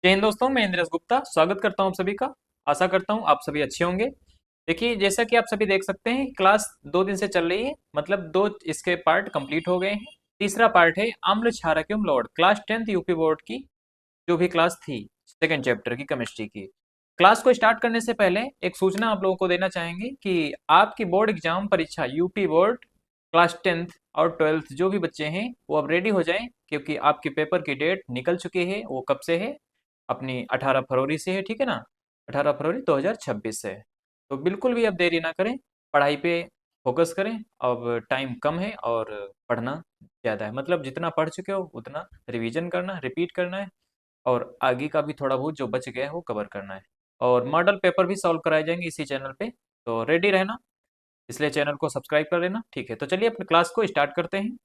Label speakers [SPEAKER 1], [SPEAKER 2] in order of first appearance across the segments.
[SPEAKER 1] जय हिंद दोस्तों, मैं इंद्रेश गुप्ता स्वागत करता हूं आप सभी का। आशा करता हूं आप सभी अच्छे होंगे। देखिए, जैसा कि आप सभी देख सकते हैं, क्लास 2 दिन से चल रही है, मतलब दो इसके पार्ट कंप्लीट हो गए हैं। तीसरा पार्ट है आम्ल क्षारक एवं लवण, क्लास 10th यूपी बोर्ड की जो भी क्लास थी, सेकेंड चैप्टर की केमिस्ट्री की। क्लास को स्टार्ट करने से पहले एक सूचना आप लोगों को देना चाहेंगे कि आपकी बोर्ड एग्जाम परीक्षा यूपी बोर्ड क्लास 10th और 12th जो भी बच्चे हैं वो अब रेडी हो जाएं, क्योंकि आपके पेपर की डेट निकल चुकी है। वो कब से है? अपनी 18 फरवरी से है, ठीक है ना। 18 फरवरी 2026 से। तो बिल्कुल भी अब देरी ना करें, पढ़ाई पे फोकस करें। अब टाइम कम है और पढ़ना ज़्यादा है, मतलब जितना पढ़ चुके हो उतना रिवीजन करना, रिपीट करना है, और आगे का भी थोड़ा बहुत जो बच गया है वो कवर करना है। और मॉडल पेपर भी सॉल्व कराए जाएंगे इसी चैनल पे, तो रेडी रहना। इसलिए चैनल को सब्सक्राइब कर लेना, ठीक है। तो चलिए अपने क्लास को स्टार्ट करते हैं।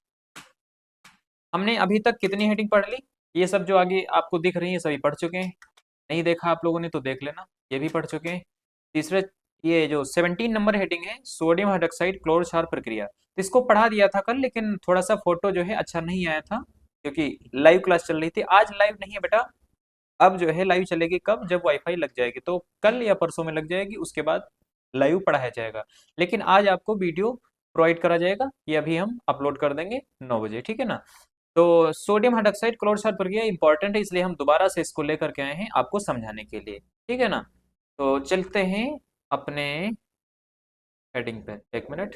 [SPEAKER 1] हमने अभी तक कितनी हेडिंग पढ़ ली? ये सब जो आगे आपको दिख रही है सभी पढ़ चुके हैं। नहीं देखा आप लोगों ने तो देख लेना, ये भी पढ़ चुके हैं। तीसरे, ये जो 17 नंबर हेडिंग है, सोडियम हाइड्रोक्साइड क्लोर क्षार प्रक्रिया, तो इसको पढ़ा दिया था कल, लेकिन थोड़ा सा फोटो जो है अच्छा नहीं आया था, क्योंकि लाइव क्लास चल रही थी। आज लाइव नहीं है बेटा, अब जो है लाइव चलेगी कब? जब वाईफाई लग जाएगी, तो कल या परसों में लग जाएगी, उसके बाद लाइव पढ़ाया जाएगा। लेकिन आज आपको वीडियो प्रोवाइड करा जाएगा, ये अभी हम अपलोड कर देंगे 9 बजे, ठीक है ना। तो सोडियम हाइड्रोक्साइड क्लोर क्षार प्रक्रिया इंपॉर्टेंट है, इसलिए हम दोबारा से इसको लेकर के आए हैं आपको समझाने के लिए, ठीक है ना। तो चलते हैं अपने हेडिंग पे, एक मिनट।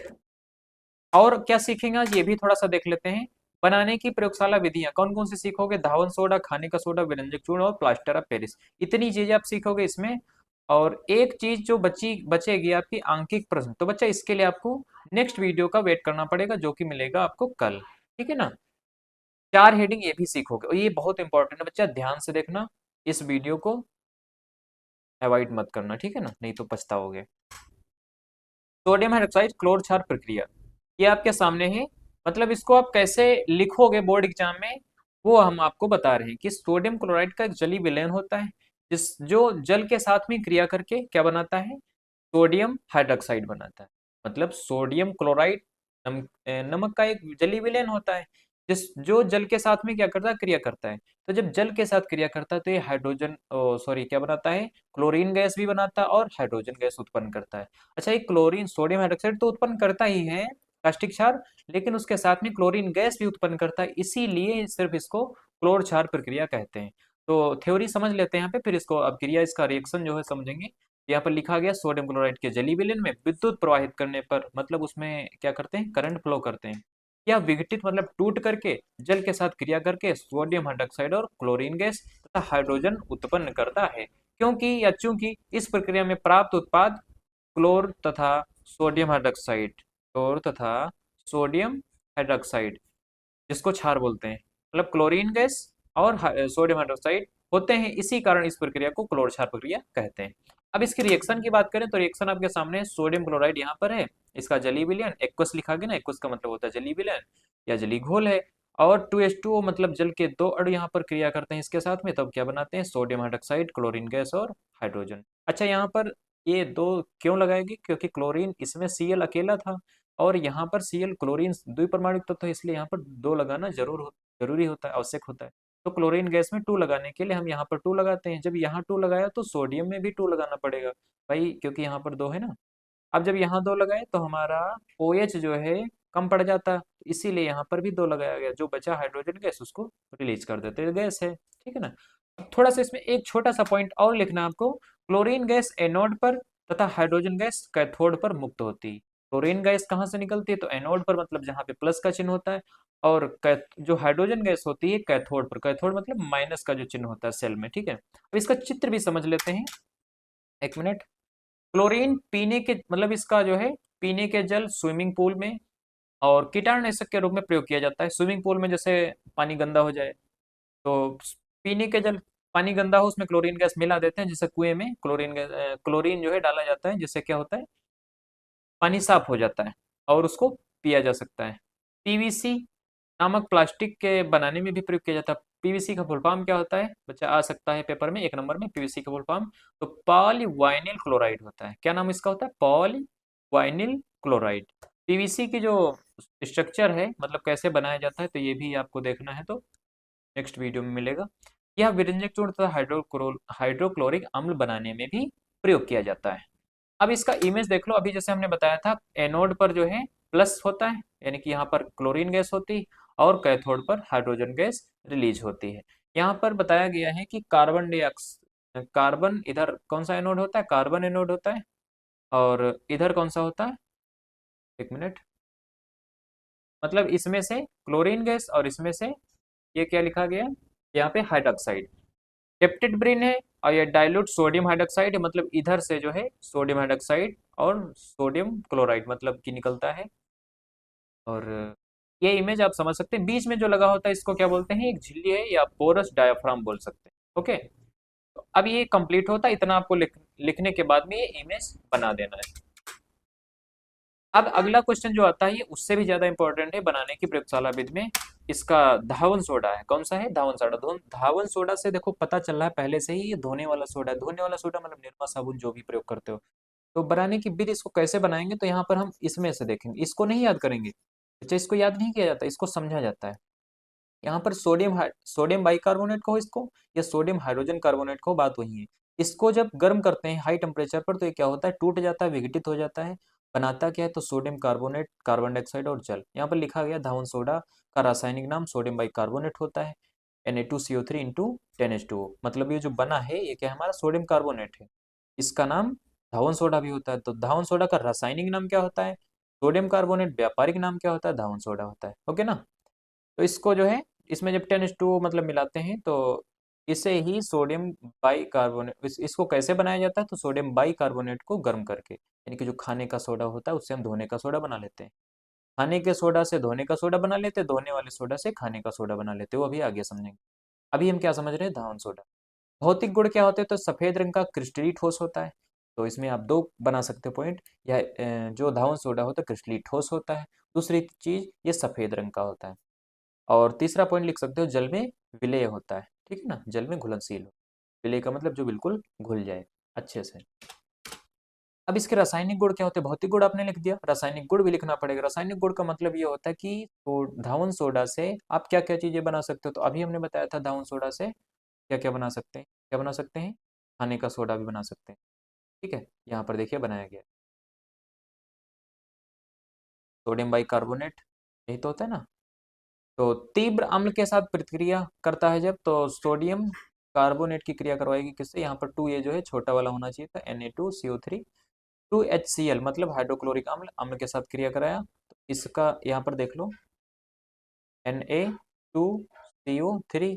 [SPEAKER 1] और क्या सीखेंगे आज, ये भी थोड़ा सा देख लेते हैं। बनाने की प्रयोगशाला विधियां कौन कौन सी सीखोगे? धावन सोडा, खाने का सोडा, व्यंजक चूर्ण और प्लास्टर ऑफ पेरिस, इतनी चीजें आप सीखोगे इसमें। और एक चीज जो बचेगी आपकी, आंकिक प्रश्न। तो बच्चा इसके लिए आपको नेक्स्ट वीडियो का वेट करना पड़ेगा, जो कि मिलेगा आपको कल, ठीक है ना। 4 हेडिंग ये भी सीखोगे, और ये बहुत इंपॉर्टेंट है बच्चा, ध्यान से देखना। इस वीडियो को अवॉइड मत करना, ठीक है ना, नहीं तो पछताओगे। सोडियम हाइड्रोक्साइड क्लोर क्षार प्रक्रिया, ये आपके सामने है। मतलब इसको आप कैसे लिखोगे बोर्ड एग्जाम में, वो हम आपको बता रहे हैं कि सोडियम क्लोराइड का एक जलीय विलयन होता है, जिस जो जल के साथ में क्रिया करके क्या बनाता है? सोडियम हाइड्रोक्साइड बनाता है। मतलब सोडियम क्लोराइड नमक का एक जलीय विलयन होता है, जिस जो जल के साथ में क्या करता है? क्रिया करता है। तो जब जल के साथ क्रिया करता है तो ये हाइड्रोजन, सॉरी, क्या बनाता है? क्लोरीन गैस भी बनाता है और हाइड्रोजन गैस उत्पन्न करता है। अच्छा, ये क्लोरीन सोडियम हाइड्रोक्साइड तो उत्पन्न करता ही है, कास्टिक क्षार, लेकिन उसके साथ में क्लोरीन गैस भी उत्पन्न करता है, इसीलिए सिर्फ इसको क्लोर क्षार प्रक्रिया कहते हैं। तो थ्योरी समझ लेते हैं यहाँ पे, फिर इसको अब क्रिया, इसका रिएक्शन जो है समझेंगे। यहाँ पर लिखा गया सोडियम क्लोराइड के जलीय विलयन में विद्युत प्रवाहित करने पर, मतलब उसमें क्या करते हैं? करंट फ्लो करते हैं। या विघटित मतलब टूट करके जल के साथ क्रिया करके सोडियम हाइड्रोक्साइड और क्लोरीन गैस तथा हाइड्रोजन उत्पन्न करता है। क्योंकि या चूंकि इस प्रक्रिया में प्राप्त उत्पाद क्लोर तथा सोडियम हाइड्रोक्साइड, क्लोर तथा सोडियम हाइड्रोक्साइड, जिसको क्षार बोलते हैं, मतलब क्लोरीन गैस और सोडियम हाइड्रोक्साइड होते हैं, इसी कारण इस प्रक्रिया को क्लोर क्षार प्रक्रिया कहते हैं। अब इसकी रिएक्शन की बात करें तो रिएक्शन आपके सामने है। सोडियम क्लोराइड यहाँ पर है, इसका जलीय विलयन एक्वस लिखा गया ना, एक्वस का मतलब होता है जलीय विलयन या जलीय घोल है। और 2H2O मतलब जल के दो अणु यहाँ पर क्रिया करते हैं इसके साथ में, तब क्या बनाते हैं? सोडियम हाइड्रोक्साइड, क्लोरीन गैस और हाइड्रोजन। अच्छा, यहाँ पर ये दो क्यों लगाएगी? क्योंकि क्लोरीन इसमें Cl अकेला था, और यहाँ पर Cl क्लोरीन द्विपरमाणुक तत्व है, इसलिए यहाँ पर 2 लगाना जरूरी होता है, आवश्यक होता है। तो क्लोरीन गैस में 2 लगाने के लिए हम यहाँ पर 2 लगाते हैं। जब यहाँ 2 लगाया तो सोडियम में भी 2 लगाना पड़ेगा भाई, क्योंकि यहाँ पर 2 है ना। अब जब यहाँ 2 लगाए तो हमारा OH जो है कम पड़ जाता, इसीलिए यहाँ पर भी 2 लगाया गया। जो बचा हाइड्रोजन गैस उसको रिलीज कर देते, गैस है, ठीक है ना। थोड़ा सा इसमें एक छोटा सा पॉइंट और लिखना आपको। क्लोरीन गैस एनोड पर तथा हाइड्रोजन गैस कैथोड पर मुक्त होती है। क्लोरीन गैस कहाँ से निकलती है? तो एनोड पर, मतलब जहाँ पे प्लस का चिन्ह होता है। और जो हाइड्रोजन गैस होती है कैथोड पर, कैथोड मतलब माइनस का जो चिन्ह होता है सेल में, ठीक है। अब इसका चित्र भी समझ लेते हैं, एक मिनट। क्लोरीन पीने के, मतलब इसका जो है पीने के जल, स्विमिंग पूल में और कीटाणुनाशक के रूप में प्रयोग किया जाता है। स्विमिंग पूल में जैसे पानी गंदा हो जाए तो पीने के जल, पानी गंदा हो उसमें क्लोरीन गैस मिला देते हैं, जैसे कुएं में क्लोरीन गैस, क्लोरीन जो है डाला जाता है, जिससे क्या होता है? पानी साफ हो जाता है और उसको पिया जा सकता है। पीवीसी नामक प्लास्टिक के बनाने में भी प्रयोग किया जाता है। पीवीसी का फुल फॉर्म क्या होता है बच्चा? आ सकता है पेपर में 1 नंबर में, पीवीसी का फुल फॉर्म। तो पॉलीवाइनिल क्लोराइड होता है। क्या नाम इसका होता है? पॉलीवाइनिल क्लोराइड। पीवीसी की जो स्ट्रक्चर है, मतलब कैसे बनाया जाता है, तो ये भी आपको देखना है तो नेक्स्ट वीडियो में मिलेगा। यह विरंजक चूर्ण तथा हाइड्रोक्लोरिक अम्ल बनाने में भी प्रयोग किया जाता है। अब इसका इमेज देख लो। अभी जैसे हमने बताया था, एनोड पर जो है प्लस होता है, यानी कि यहाँ पर क्लोरीन गैस होती है, और कैथोड पर हाइड्रोजन गैस रिलीज होती है। यहाँ पर बताया गया है कि कार्बन इधर कौन सा एनोड होता है, कार्बन एनोड होता है, और इधर कौन सा होता है, एक मिनट, मतलब इसमें से क्लोरीन गैस और इसमें से ये क्या लिखा गया, यहाँ पे हाइड्रोक्साइड पेप्टिड ब्रिन है, और ये डाइल्यूट सोडियम हाइड्रोक्साइड है, मतलब इधर से जो है सोडियम हाइड्रोक्साइड और सोडियम क्लोराइड मतलब कि निकलता है। और ये इमेज आप समझ सकते हैं, बीच में जो लगा होता है इसको क्या बोलते हैं, एक झिल्ली है या पोरस डायाफ्राम बोल सकते हैं। ओके, तो अब ये कंप्लीट होता है, इतना आपको लिखने के बाद में ये इमेज बना देना है। अब अगला क्वेश्चन जो आता है ये उससे भी ज्यादा इंपॉर्टेंट है बनाने की प्रयोगशाला विधि में। इसका धावन सोडा है, कौन सा है, धावन सोडा। धावन सोडा से देखो पता चल रहा है पहले से ही ये धोने वाला सोडा है। धोने वाला सोडा मतलब निरमा साबुन जो भी प्रयोग करते हो। तो बनाने की विधि इसको कैसे बनाएंगे, तो यहाँ पर हम इसमें से देखेंगे, इसको नहीं याद करेंगे। अच्छा, इसको याद नहीं किया जाता, इसको समझा जाता है। यहाँ पर सोडियम बाइकार्बोनेट को, इसको या सोडियम हाइड्रोजन कार्बोनेट को, बात वही है। इसको जब गर्म करते हैं हाई टेम्परेचर पर तो ये क्या होता है, टूट जाता है, विघटित हो जाता है। बनाता क्या है, तो सोडियम कार्बोनेट, कार्बन डाइऑक्साइड और जल। यहाँ पर लिखा गया धावन सोडा का रासायनिक नाम सोडियम बाइकार्बोनेट होता है, Na2CO3 इंटू 10H2O। मतलब ये जो बना है ये क्या है, हमारा सोडियम कार्बोनेट है। इसका नाम धावन सोडा भी होता है। तो धावन सोडा का रासायनिक नाम क्या होता है, सोडियम कार्बोनेट। व्यापारिक नाम क्या होता है, धावन सोडा होता है। ओके ना। तो इसको जो है, इसमें जब 10H2O मतलब मिलाते हैं तो इसे ही सोडियम बाई कार्बोनेट, इसको कैसे बनाया जाता है, तो सोडियम बाई कार्बोनेट को गर्म करके, यानी कि जो खाने का सोडा होता है उससे हम धोने का सोडा बना लेते हैं। खाने के सोडा से धोने का सोडा बना लेते हैं, धोने वाले सोडा से खाने का सोडा बना लेते हैं। वो अभी आगे समझेंगे। अभी हम क्या समझ रहे हैं, धावन सोडा। भौतिक गुण क्या होते हैं, तो सफेद रंग का क्रिस्टलीय ठोस होता है। तो इसमें आप दो बना सकते हो पॉइंट, या जो धावन सोडा होता है क्रिस्टलीय ठोस होता है। दूसरी चीज ये सफेद रंग का होता है। और तीसरा पॉइंट लिख सकते हो, जल में विलेय होता है। ठीक है ना, जल में घुलनशील हो। विलेय का मतलब जो बिल्कुल घुल जाए अच्छे से। अब इसके रासायनिक गुण क्या होते हैं, भौतिक गुण आपने लिख दिया, रासायनिक गुण भी लिखना पड़ेगा। रासायनिक गुण का मतलब ये होता है कि धावन सोडा से आप क्या क्या चीजें बना सकते हो। तो अभी हमने बताया था धावन सोडा से क्या क्या बना सकते हैं, क्या बना सकते हैं, खाने का सोडा भी बना सकते हैं। ठीक है, यहाँ पर देखिए बनाया गया सोडियम बाइकार्बोनेट, यही तो होता है ना। तो तीव्र अम्ल के साथ प्रतिक्रिया करता है जब, तो सोडियम कार्बोनेट की क्रिया करवाएगी किससे, यहाँ पर टू, ये जो है छोटा वाला होना चाहिए था, Na2CO3, 2HCl मतलब हाइड्रोक्लोरिक अम्ल, अम्ल के साथ क्रिया कराया। तो इसका यहाँ पर देख लो, Na2CO3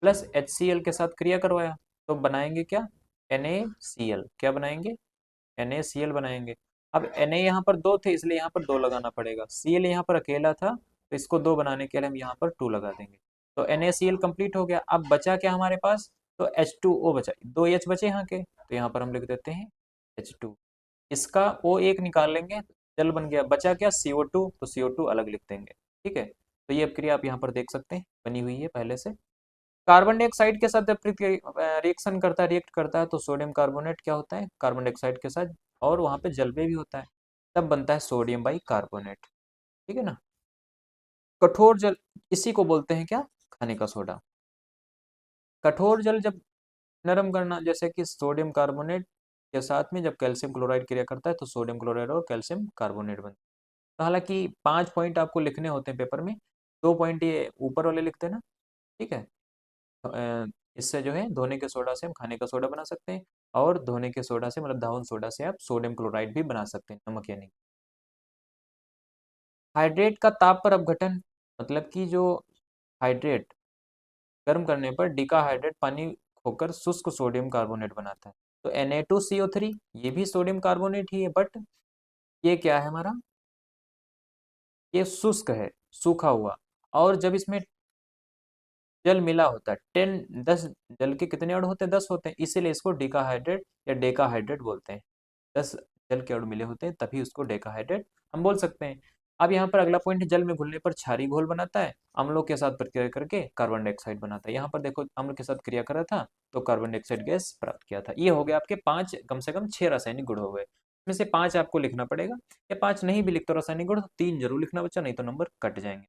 [SPEAKER 1] प्लस HCl के साथ क्रिया करवाया, तो बनाएंगे क्या, NaCl। क्या बनाएंगे, NaCl बनाएंगे। अब Na यहाँ पर दो थे इसलिए यहाँ पर दो लगाना पड़ेगा, Cl यहाँ पर अकेला था तो इसको दो बनाने के लिए हम यहाँ पर टू लगा देंगे। तो NaCl कंप्लीट हो गया। अब बचा क्या हमारे पास, तो H2O बचा, दो H बचे यहाँ के, तो यहाँ पर हम लिख देते हैं H2। इसका O1 निकाल लेंगे, जल बन गया। बचा क्या, CO2, तो CO2 अलग लिख देंगे। ठीक है, तो ये क्रिया आप यहाँ पर देख सकते हैं बनी हुई है पहले से। कार्बन डाइऑक्साइड के साथ जब रिएक्शन करता है, रिएक्ट करता है, तो सोडियम कार्बोनेट क्या होता है, कार्बन डाइऑक्साइड के साथ, और वहां पे जलवे भी होता है, तब बनता है सोडियम बाई कार्बोनेट। ठीक है ना। कठोर जल, इसी को बोलते हैं क्या, खाने का सोडा। कठोर जल जब नरम करना, जैसे कि सोडियम कार्बोनेट के साथ में जब कैल्शियम क्लोराइड क्रिया करता है तो सोडियम क्लोराइड और कैल्शियम कार्बोनेट बनता है। तो हालांकि 5 पॉइंट आपको लिखने होते हैं पेपर में, 2 पॉइंट ये ऊपर वाले लिखते हैं ना। ठीक है। इससे जो है धोने के सोडा से हम खाने का सोडा बना सकते हैं, और धोने के सोडा से मतलब धावन सोडा से आप सोडियम क्लोराइड भी बना सकते हैं, नमक यानी। हाइड्रेट का ताप पर अपघटन, मतलब कि जो हाइड्रेट गर्म करने पर डिकाहाइड्रेट पानी होकर शुष्क सोडियम कार्बोनेट बनाता है। तो Na2CO3 ये भी सोडियम कार्बोनेट ही है, बट ये क्या है हमारा, ये शुष्क है, सूखा हुआ। और जब इसमें जल मिला होता है, 10 जल के कितने अणु होते हैं, 10 होते हैं, इसीलिए इसको डिकाहाइड्रेट या डेकाहाइड्रेट बोलते हैं। 10 जल के अणु मिले होते हैं तभी उसको डेकाहाइड्रेट हम बोल सकते हैं। अब यहाँ पर अगला पॉइंट है, जल में घुलने पर क्षारीय घोल बनाता है, अम्लों के साथ प्रतिक्रिया करके कार्बन डाइऑक्साइड बनाता है। यहाँ पर देखो अम्ल के साथ क्रिया कर रहा था तो कार्बन डाइऑक्साइड गैस प्राप्त किया था। ये हो गया आपके 5, कम से कम 6 रासायनिक गुण हो गए। इसमें से 5 आपको लिखना पड़ेगा, या 5 नहीं भी लिखते रासायनिक गुण तो 3 जरूर लिखना बच्चा, नहीं तो नंबर कट जाएंगे।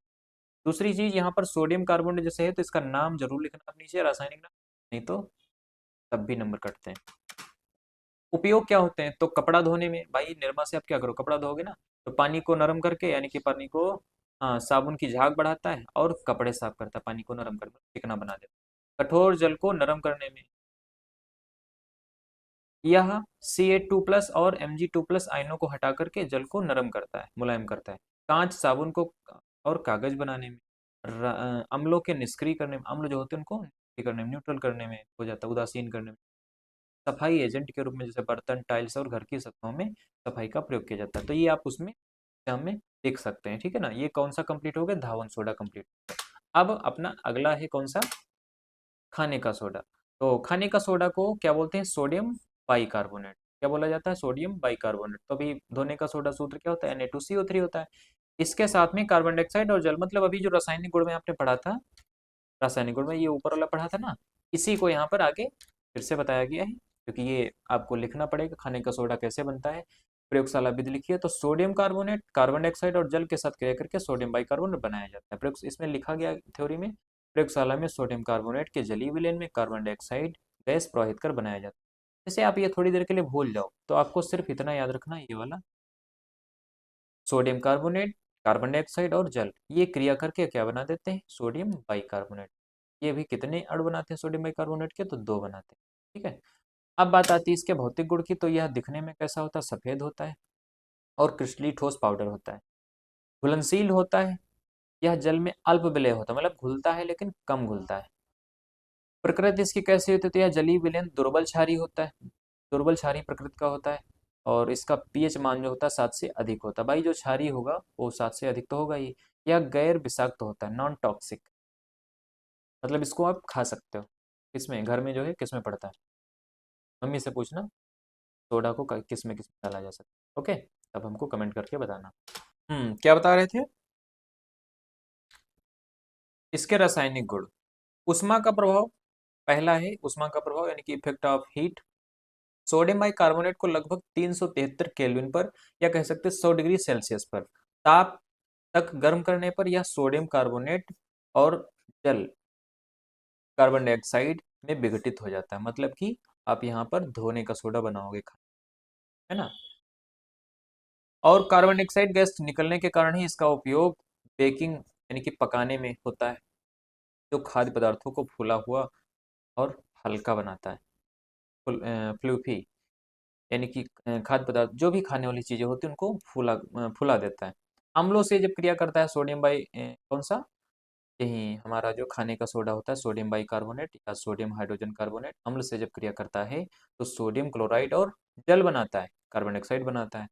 [SPEAKER 1] दूसरी चीज यहाँ पर सोडियम कार्बोनेट जैसे है तो इसका नाम जरूर लिखना आप नीचे, रासायनिक नाम। नहीं तो तब भी नंबर कटते हैं। उपयोग क्या होते हैं? तो कपड़ा धोने में, भाई निरमा से आप क्या करो, कपड़ा धोगे ना, तो पानी को नरम करके, यानी कि पानी को, हाँ, साबुन की झाग बढ़ाता है और कपड़े साफ करता है, पानी को नरम करके चिकना बना देता है। कठोर जल को नरम करने में यह Ca2+ और Mg2+ आयनों को हटा करके जल को नरम करता है, मुलायम करता है। कांच साबुन को और कागज बनाने में, अम्लों के निष्क्रिय करने में, अम्ल जो होते हैं उनको निष्क्रिय करने में, न्यूट्रल करने में हो जाता है, उदासीन करने में। सफाई एजेंट के रूप में जैसे बर्तन, टाइल्स और घर की सतहों में सफाई का प्रयोग किया जाता है। तो ये आप उसमें हमें देख सकते हैं, ठीक है ना। ये कौन सा कंप्लीट हो गया? धावन सोडा कंप्लीट। अब अपना अगला है कौन सा? खाने का सोडा। तो खाने का सोडा को क्या बोलते हैं? Sodium bicarbonate. क्या बोला जाता है? Sodium bicarbonate. तो अभी धोने का सोडा सूत्र क्या होता है? Na2CO3 होता है। इसके साथ में कार्बन डाइऑक्साइड और जल, मतलब अभी जो रासायनिक गुण में आपने पढ़ा था, रासायनिक गुण में ये ऊपर वाला पढ़ा था ना, इसी को यहाँ पर आगे फिर से बताया गया है, क्योंकि ये आपको लिखना पड़ेगा खाने का सोडा कैसे बनता है। प्रयोगशाला विधि लिखिए, तो सोडियम कार्बोनेट कार्बन डाइऑक्साइड और जल के साथ क्रिया करके सोडियम बाइकार्बोनेट बनाया जाता है। प्रयोग इसमें लिखा गया थ्योरी में, प्रयोगशाला में सोडियम कार्बोनेट के जलीय विलयन में कार्बन डाइऑक्साइड गैस प्रवाहित कर बनाया जाता है। जैसे आप ये थोड़ी देर के लिए भूल जाओ, तो आपको सिर्फ इतना याद रखना, ये वाला सोडियम कार्बोनेट, कार्बन डाइऑक्साइड और जल, ये क्रिया करके क्या बना देते हैं? Sodium bicarbonate. ये भी कितने अणु बनाते हैं सोडियम बाइकार्बोनेट के? तो दो बनाते हैं, ठीक है। अब बात आती है इसके भौतिक गुण की, तो यह दिखने में कैसा होता है? सफेद होता है और क्रिस्टली ठोस पाउडर होता है। घुलनशील होता है, यह जल में अल्प विलय होता है, मतलब घुलता है लेकिन कम घुलता है। प्रकृति इसकी कैसी होती है? तो यह जलीय विलयन दुर्बल क्षारीय होता है, दुर्बल क्षारीय प्रकृति का होता है। और इसका पीएच मान जो होता है 7 से अधिक होता है। भाई जो क्षारीय होगा वो 7 से अधिक तो होगा ही। यह गैर विषाक्त होता है, नॉन टॉक्सिक, मतलब इसको आप खा सकते हो। किसमें? घर में जो है किसमें पड़ता है? मम्मी से पूछना, सोडा को किस में डाला जा सकता है, ओके। तब हमको कमेंट करके बताना। क्या बता रहे थे? इसके रासायनिक गुण। उष्मा का प्रभाव, पहला है उष्मा का प्रभाव, यानी कि effect of heat. Sodium bicarbonate को लगभग 373 केल्विन पर, या कह सकते हैं 100 डिग्री सेल्सियस पर ताप तक गर्म करने पर यह सोडियम कार्बोनेट और जल कार्बन डाइऑक्साइड में विघटित हो जाता है। मतलब कि आप यहाँ पर धोने का सोडा बनाओगे, है ना। और कार्बन डाइऑक्साइड गैस निकलने के कारण ही इसका उपयोग बेकिंग, यानी कि पकाने में होता है, जो खाद्य पदार्थों को फूला हुआ और हल्का बनाता है। फ्लूफी, यानी कि खाद्य पदार्थ, जो भी खाने वाली चीजें होती हैं उनको फुला देता है। अम्लों से जब क्रिया करता है सोडियम कौन सा? यही हमारा जो खाने का सोडा होता है, सोडियम बाइकार्बोनेट या सोडियम हाइड्रोजन कार्बोनेट, अम्ल से जब क्रिया करता है तो सोडियम क्लोराइड और जल बनाता है, कार्बन डाइऑक्साइड बनाता है।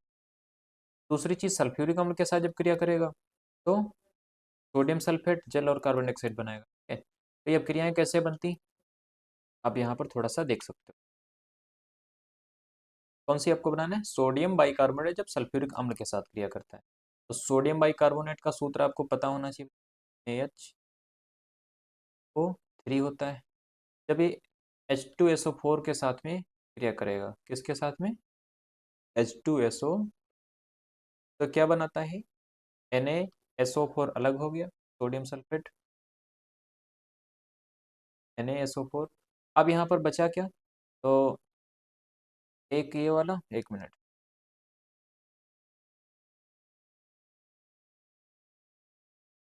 [SPEAKER 1] दूसरी चीज, सल्फ्यूरिक अम्ल के साथ जब क्रिया करेगा तो सोडियम सल्फेट, जल और कार्बन डाइऑक्साइड बनाएगा, ठीक है। तो ये अब क्रियाएं कैसे बनती, आप यहाँ पर थोड़ा सा देख सकते हो। कौन सी आपको बनाना है? सोडियम बाइकार्बोनेट जब सल्फ्यूरिक अम्ल के साथ क्रिया करता है, तो सोडियम बाइकार्बोनेट का सूत्र आपको पता होना चाहिए, HO3 होता है। जब ये H2SO4 के साथ में क्रिया करेगा, किसके साथ में? H2SO, तो क्या बनाता है? Na SO4 अलग हो गया, सोडियम सल्फेट, Na SO4। अब यहाँ पर बचा क्या? तो एक ये वाला, एक मिनट,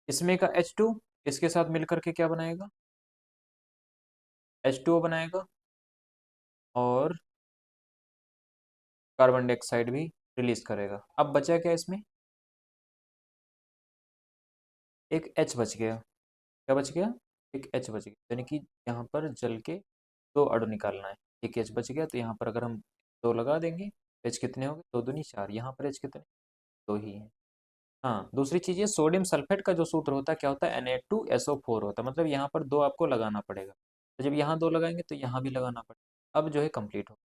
[SPEAKER 1] इसमें का H2 इसके साथ मिलकर के क्या बनाएगा? H2O बनाएगा और कार्बन डाइऑक्साइड भी रिलीज करेगा। अब बचा क्या इसमें? एक H बच गया। क्या बच गया? एक H बच गया, यानी कि यहाँ पर जल के दो अणु निकालना है। एक H बच गया, तो यहाँ पर अगर हम दो लगा देंगे, H कितने हो गए? दो दूनी चार। यहाँ पर H कितने? दो ही है। हाँ, दूसरी चीज ये सोडियम सल्फेट का जो सूत्र होता है क्या होता है? Na2SO4 होता है, मतलब यहाँ पर दो आपको लगाना पड़ेगा। तो जब यहाँ दो लगाएंगे तो यहाँ भी लगाना पड़ेगा। अब जो है कंप्लीट हो,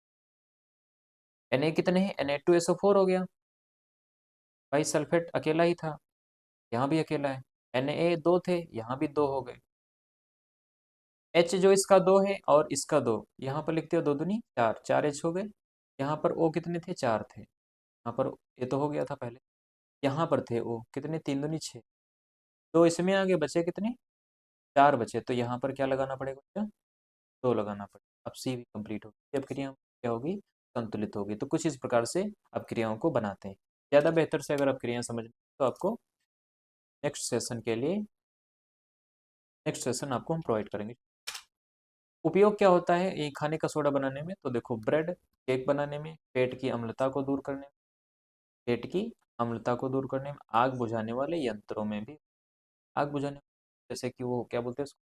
[SPEAKER 1] Na कितने हैं? Na2SO4 हो गया। भाई सल्फेट अकेला ही था, यहाँ भी अकेला है। Na दो थे, यहाँ भी दो हो गए। H जो इसका दो है और इसका दो, यहाँ पर लिखते हो दो दूनी चार, चार H हो गए। यहाँ पर O कितने थे? चार थे। यहाँ पर ये तो हो गया था पहले। यहाँ पर थे O कितने? तीन दूनी छः। तो इसमें आगे बचे कितने? चार बचे। तो यहाँ पर क्या लगाना पड़ेगा बच्चा? दो लगाना पड़ेगा। अब सी भी कंप्लीट होगी, अब क्रिया क्या होगी, संतुलित होगी। तो कुछ इस प्रकार से आप क्रियाओं को बनाते हैं। ज़्यादा बेहतर से अगर आप क्रियाएं समझ तो आपको नेक्स्ट सेशन के लिए नेक्स्ट सेशन आपको हम प्रोवाइड करेंगे। उपयोग क्या होता है ये खाने का सोडा बनाने में, तो देखो ब्रेड केक बनाने में, पेट की अम्लता को दूर करने में, पेट की अम्लता को दूर करने में, आग बुझाने वाले यंत्रों में भी, आग बुझाने जैसे कि वो क्या बोलते हैं उसको,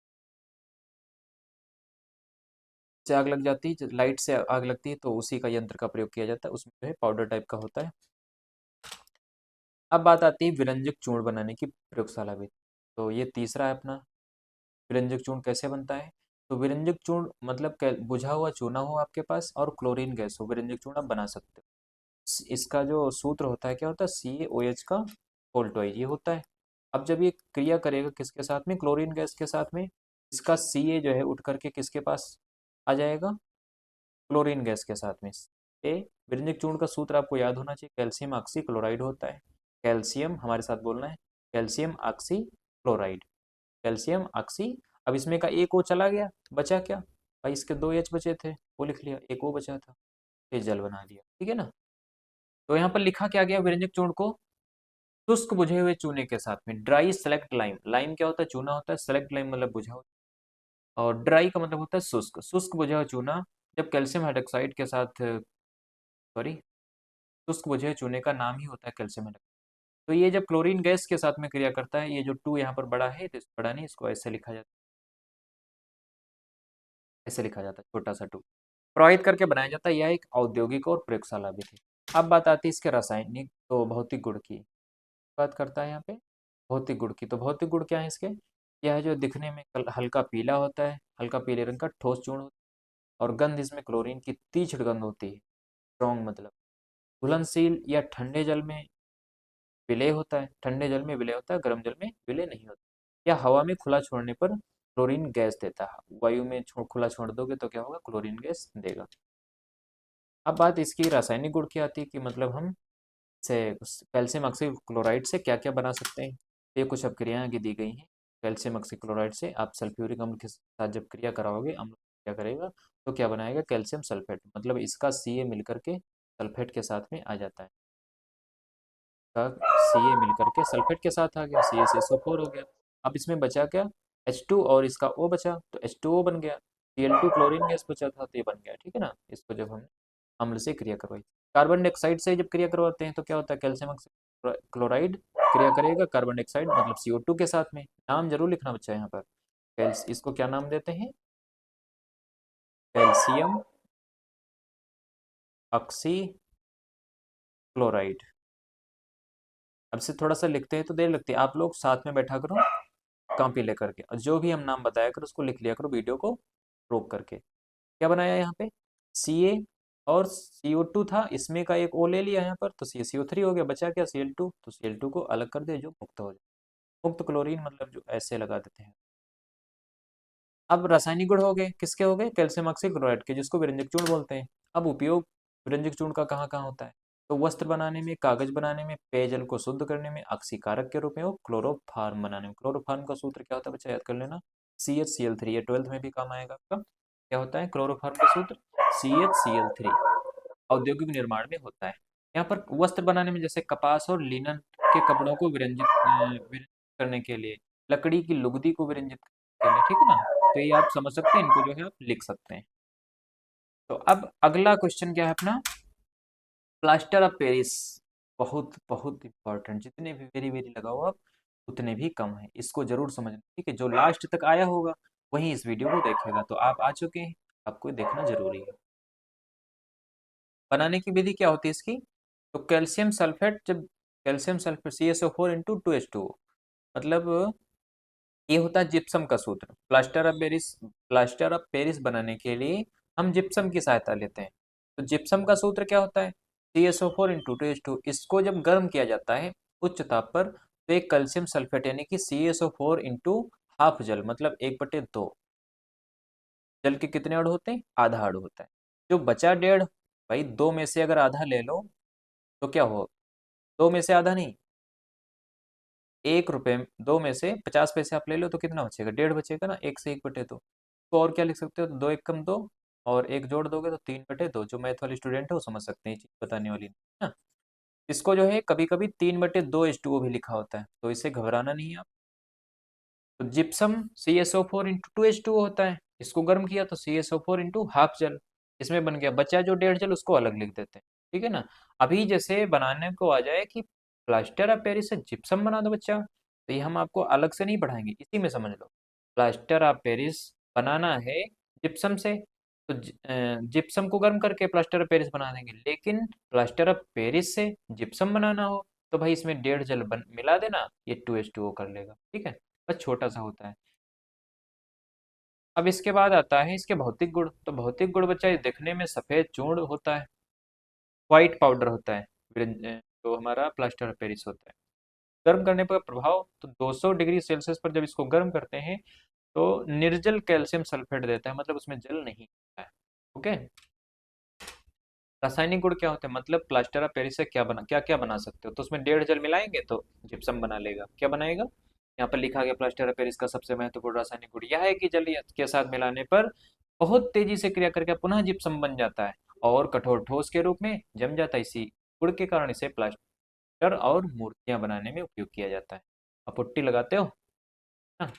[SPEAKER 1] से आग लग जाती है, लाइट से आग लगती है तो उसी का यंत्र का प्रयोग किया जाता है, उसमें जो है पाउडर टाइप का होता है। अब बात आती है विरंजक चूर्ण बनाने की प्रयोगशाला भी। तो ये तीसरा है अपना, विरंजक चूर्ण कैसे बनता है। तो विरंजक चूर्ण मतलब बुझा हुआ चूना हो आपके पास और क्लोरीन गैस हो, विरंजक चूर्ण आप बना सकते हो। इसका जो सूत्र होता है क्या होता है, CaOH का होल ट्वाइस ये होता है। अब जब ये क्रिया करेगा किसके साथ में, क्लोरीन गैस के साथ में, इसका Ca जो है उठ करके किसके पास आ जाएगा, क्लोरीन गैस के साथ में। ए विरंजक चूर्ण का सूत्र आपको याद होना चाहिए, कैल्शियम ऑक्सी क्लोराइड होता है। कैल्शियम हमारे साथ बोलना है, calcium oxy chloride, calcium oxy. अब इसमें का एक ओ चला गया, बचा क्या भाई, इसके दो एच बचे थे, वो लिख लिया, एक ओ बचा था, ये जल बना दिया, ठीक है ना। तो यहाँ पर लिखा क्या गया, विरंजक चूर्ण को शुष्क बुझे हुए चूने के साथ में, ड्राई सेलेक्ट लाइम, लाइम क्या होता है, चूना होता है, सेलेक्ट लाइम मतलब बुझा हुआ, और ड्राई का मतलब होता है शुष्क, शुष्क बुझा हुआ चूना जब कैल्शियम हाइड्रोक्साइड के साथ, सॉरी, शुष्क बुझे चूने का नाम ही होता है कैल्शियम हाइड्रोक्साइड। तो ये जब क्लोरीन गैस के साथ में क्रिया करता है, ये जो टू यहाँ पर बड़ा है, तो बड़ा नहीं, इसको ऐसे लिखा जाता है, ऐसे लिखा जाता है छोटा सा टू, प्रवाहित करके बनाया जाता है। यह एक औद्योगिक और प्रयोगशाला भी थी। अब बात आती है इसके रासायनिक तो भौतिक गुण की, बात करता है यहाँ पे भौतिक गुण की। तो भौतिक गुण क्या है इसके, यह है जो दिखने में हल्का पीला होता है, हल्का पीले रंग का ठोस चूर्ण होता है, और गंध इसमें क्लोरीन की तीक्ष्ण गंध होती है, स्ट्रॉन्ग मतलब। घुलनशील या ठंडे जल में विलय होता है, ठंडे जल में विलय होता है, गर्म जल में विलय नहीं होता। या हवा में खुला छोड़ने पर क्लोरीन गैस देता है, वायु में खुला छोड़ दोगे तो क्या होगा, क्लोरीन गैस देगा। अब बात इसकी रासायनिक गुण की आती है कि मतलब हम से कैल्शियम ऑक्सी क्लोराइड से क्या क्या बना सकते हैं। ये कुछ अब क्रियाएं आगे दी गई हैं। कैल्शियम ऑक्सी क्लोराइड से आप सल्फ्यूरिक अम्ल के साथ जब क्रिया कराओगे, अम्ल क्या करेगा, तो क्या बनाएगा, कैल्शियम सल्फेट, मतलब इसका Ca मिल करके सल्फेट के साथ में आ जाता है, का Ca मिल करके सल्फेट के साथ आ गया, CaCO4 हो गया। अब इसमें बचा क्या, H2 और इसका O बचा, तो H2O बन गया, Cl2 क्लोरीन गैस बचा था, तो ये बन गया, ठीक है ना। इसको जब हम अम्ल से क्रिया करवाई, कार्बन डाइऑक्साइड से जब क्रिया करवाते हैं तो क्या होता है, कैल्शियम क्लोराइड क्रिया करेगा कार्बन डाइऑक्साइड मतलब CO2 के साथ में। नाम जरूर लिखना बच्चा यहाँ पर, इसको क्या नाम देते हैं, कैल्शियम ऑक्सी क्लोराइड। अब से थोड़ा सा लिखते हैं तो देर लगती है, आप लोग साथ में बैठा करो कॉपी लेकर के, और जो भी हम नाम बताया करो उसको लिख लिया करो वीडियो को रोक करके। क्या बनाया यहाँ पे, Ca और CO2 था, इसमें का एक O ले लिया यहाँ पर, तो CaCO3 हो गया, बचा क्या, Cl2, तो Cl2 को अलग कर दे जो मुक्त हो जाए, मुक्त क्लोरीन मतलब जो ऐसे लगा देते हैं। अब रासायनिक गुण हो गए, किसके हो गए, कैल्शियम ऑक्सी क्लोराइड के, जिसको विरंजक चूर्ण बोलते हैं। अब उपयोग विरंजक चूर्ण का कहाँ कहाँ होता है, तो वस्त्र बनाने में, कागज बनाने में, पेयजल को शुद्ध करने में, ऑक्सीकारक के रूप में, और क्लोरोफार्म बनाने में। क्लोरोफार्म का सूत्र क्या होता है बच्चा, याद कर लेना, CHCl3, ये 12th में भी काम आएगा आपका। क्या होता है क्लोरोफार्म का सूत्र, CHCl3, औद्योगिक निर्माण में होता है। यहाँ पर वस्त्र बनाने में जैसे कपास और लिनन के कपड़ों को विरंजित करने के लिए, लकड़ी की लुगदी को विरंजित करने के लिए, ठीक है ना। तो ये आप समझ सकते हैं, इनको जो है आप लिख सकते हैं। तो अब अगला क्वेश्चन क्या है अपना, प्लास्टर ऑफ पेरिस, बहुत बहुत इंपॉर्टेंट, जितने भी वेरी वेरी लगाओ आप उतने भी कम है, इसको जरूर समझना, ठीक है। जो लास्ट तक आया होगा वही इस वीडियो को देखेगा, तो आप आ चुके हैं, आपको देखना जरूरी है। बनाने की विधि क्या होती है इसकी, तो कैल्शियम सल्फेट, जब कैल्शियम सल्फेट CaSO4 × 2H2O, मतलब ये होता है जिप्सम का सूत्र। प्लास्टर ऑफ पेरिस बनाने के लिए हम जिप्सम की सहायता लेते हैं। तो जिप्सम का सूत्र क्या होता है, CaSO4 × 2H2। इसको जब गर्म किया जाता है उच्च ताप पर, तो एक कैल्शियम सल्फेट यानी कि CaSO4 × ½ जल, मतलब 1/2, जल के कितने अणु होते हैं, आधा अणु होता है। जो बचा डेढ़, भाई दो में से अगर आधा ले लो तो क्या हो, दो में से आधा नहीं, 1 रुपए, दो में से 50 पैसे आप ले लो तो कितना बचेगा, डेढ़ बचेगा ना, 1 से 1/2। तो और क्या लिख सकते हो, तो 2 × 2 और 1 जोड़ दोगे तो 3/2। जो मैथ वाले स्टूडेंट है वो समझ सकते हैं ये चीज़ बताने वाली नहीं है ना। इसको जो है कभी कभी 3/2 H2O भी लिखा होता है, तो इससे घबराना नहीं है आप। तो जिप्सम CSO4 × 2H2O होता है, इसको गर्म किया तो CSO4 × ½ जल, इसमें बन गया, बचा जो 1.5 जल उसको अलग लिख देते हैं। ठीक है ना। अभी जैसे बनाने को आ जाए कि प्लास्टर ऑफ पेरिस से जिप्सम बना दो बच्चा, तो ये हम आपको अलग से नहीं पढ़ाएंगे, इसी में समझ लो। प्लास्टर ऑफ पेरिस बनाना है जिप्सम से, तो जिप्सम को गर्म करके प्लास्टर ऑफ पेरिस बना देंगे। लेकिन प्लास्टर ऑफ पेरिस से जिप्सम बनाना हो तो भाई इसमें 1.5 जल मिला देना, ये 2H2O कर लेगा। ठीक है, बस छोटा सा होता है। अब इसके बाद आता है इसके भौतिक गुण। तो भौतिक गुण बच्चा ये देखने में सफेद चूर्ण होता है, व्हाइट पाउडर होता है, जो हमारा प्लास्टर ऑफ पेरिस होता है। गर्म करने पर प्रभाव, तो 200 डिग्री सेल्सियस पर जब इसको गर्म करते हैं तो निर्जल कैल्शियम सल्फेट देता है, मतलब उसमें जल नहीं होता है। ओके। रासायनिक गुण क्या होते हैं, मतलब प्लास्टर ऑफ पेरिस से क्या क्या बना सकते हो, तो उसमें 1.5 जल मिलाएंगे तो जिप्सम बना लेगा। क्या बनाएगा, यहाँ पर लिखा गया प्लास्टर ऑफ पेरिस का सबसे महत्वपूर्ण रासायनिक गुण यह है कि जल के साथ मिलाने पर बहुत तेजी से क्रिया करके पुनः जिप्सम बन जाता है और कठोर ठोस के रूप में जम जाता है। इसी गुण के कारण इसे प्लास्टर और मूर्तियां बनाने में उपयोग किया जाता है। आप पुट्टी लगाते हो ना।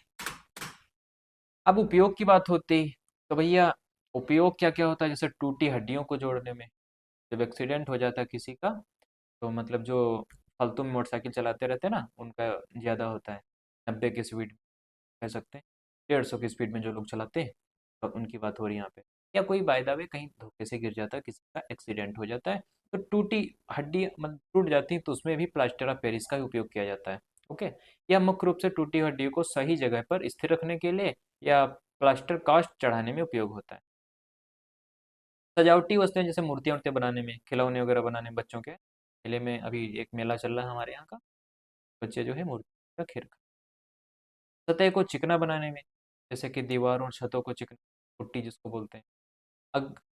[SPEAKER 1] अब उपयोग की बात होती तो भैया उपयोग क्या क्या होता है, जैसे टूटी हड्डियों को जोड़ने में, जब एक्सीडेंट हो जाता है किसी का, तो मतलब जो फालतू में मोटरसाइकिल चलाते रहते हैं ना उनका ज़्यादा होता है, 90 की स्पीड कह सकते हैं, 150 की स्पीड में जो लोग चलाते हैं, तो उनकी बात हो रही है यहाँ पे। या कोई बाय द वे कहीं धोखे से गिर जाता है, किसी का एक्सीडेंट हो जाता है, तो टूटी हड्डी मतलब टूट जाती है, तो उसमें भी प्लास्टर ऑफ पेरिस का ही उपयोग किया जाता है। ओके। यह मुख्य रूप से टूटी हड्डियों को सही जगह पर स्थिर रखने के लिए या प्लास्टर कास्ट चढ़ाने में उपयोग होता है। सजावटी वस्तुएं जैसे मूर्तियां उर्तियां बनाने में, खिलौने वगैरह बनाने में बच्चों के मेले में, अभी एक मेला चल रहा है हमारे यहाँ का, बच्चे जो है मूर्ति का खेल, सतह को चिकना बनाने में, जैसे कि दीवारों और छतों को चिकना, पुट्टी जिसको बोलते हैं।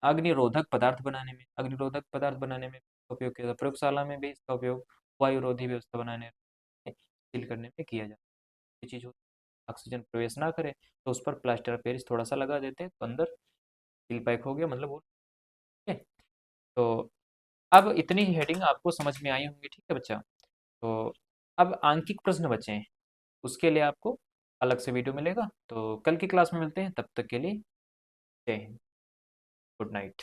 [SPEAKER 1] अग्निरोधक पदार्थ बनाने में, अग्निरोधक पदार्थ बनाने में उपयोग किया जाता है। प्रयोगशाला में भी इसका उपयोग वायुरोधी व्यवस्था बनाने में, सील करने में किया जाता है। ये चीज़ होती है, ऑक्सीजन प्रवेश ना करे तो उस पर प्लास्टर ऑफ पेरिस थोड़ा सा लगा देते हैं, तो अंदर सील पैक हो गया, मतलब वो। ठीक है। तो अब इतनी ही हेडिंग आपको समझ में आई होंगी। ठीक है बच्चा। तो अब आंकिक प्रश्न बचे हैं, उसके लिए आपको अलग से वीडियो मिलेगा, तो कल की क्लास में मिलते हैं, तब तक के लिए जय हिंद, गुड नाइट।